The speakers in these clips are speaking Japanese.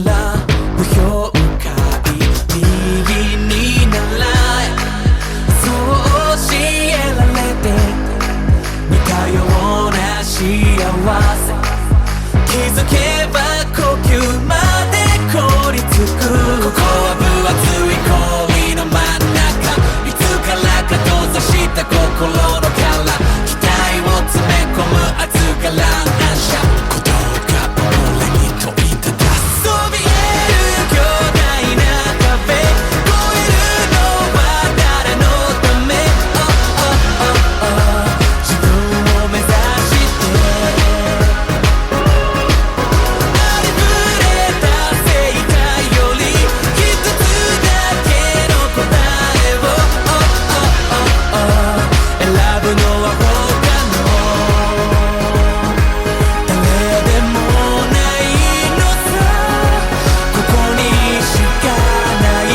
並ぶ評価右に習えそう教えられて似たような幸せ気づけば呼吸まで凍りつくここは分厚い氷の真ん中いつからか閉ざした心の殻期待を詰め込む熱がら反射鼓動が俺に問いただすそびえる巨大な壁越えるのは誰のため、自分を目指してありふれた正解より一つだけの答えを選ぶのは他の誰でもないのさここにしかない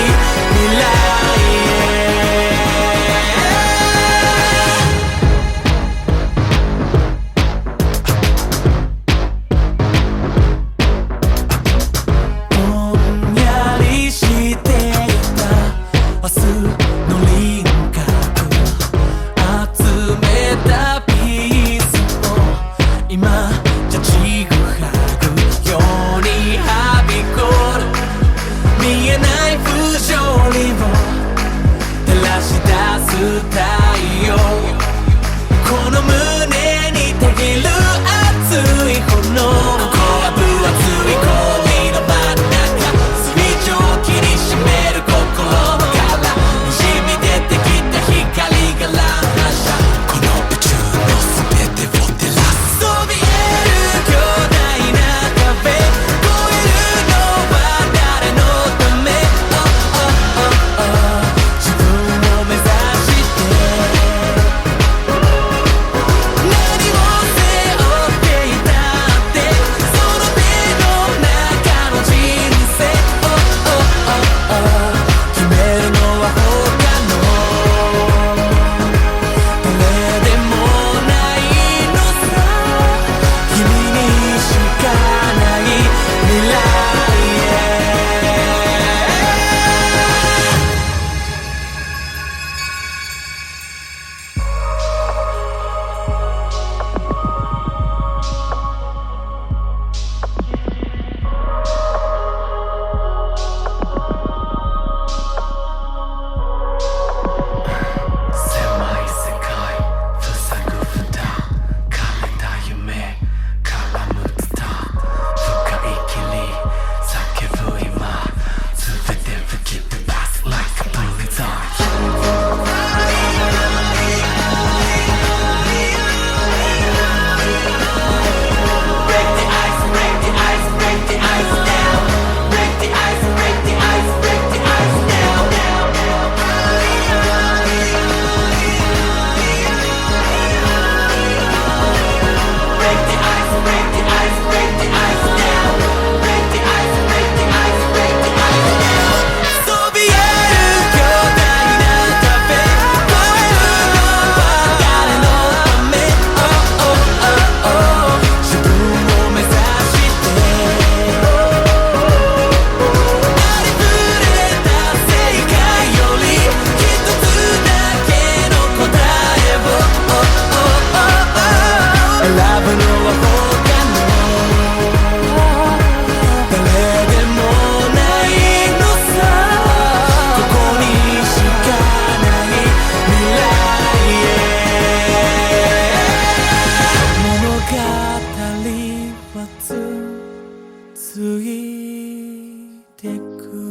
未来ぼんやりしていた明日の輪郭集めたピースを今じゃちぐはぐようにはびこる見えない不条理を照らし出す太陽この胸にたぎる熱い炎ここは分厚い氷の真ん中水蒸気に占める心の殻にじみ出てきた光が乱反射この宇宙の全てを照らすそびえる巨大な壁越えるのは誰のため、自分を目指して何を背負っていたってその手の中の人生決めるのは他の誰でもないのさ君にしかない未来へ狭い世界塞ぐ負担枯れた夢絡むツタ深い霧叫ぶ今全て吹き飛ばす Like a blizzard Break the ice, break the ice, break the ice down Break the ice, break the ice, break the ice down Break the ice, break the ice, break the ice down Break the ice, break the ice, break the ice down そびえる巨大な壁越えるのは誰のため、自分を目指してありふれた正解より一つだけの答えを選ぶのは他の誰でもないのさここにしかない未来へ物語は続いてく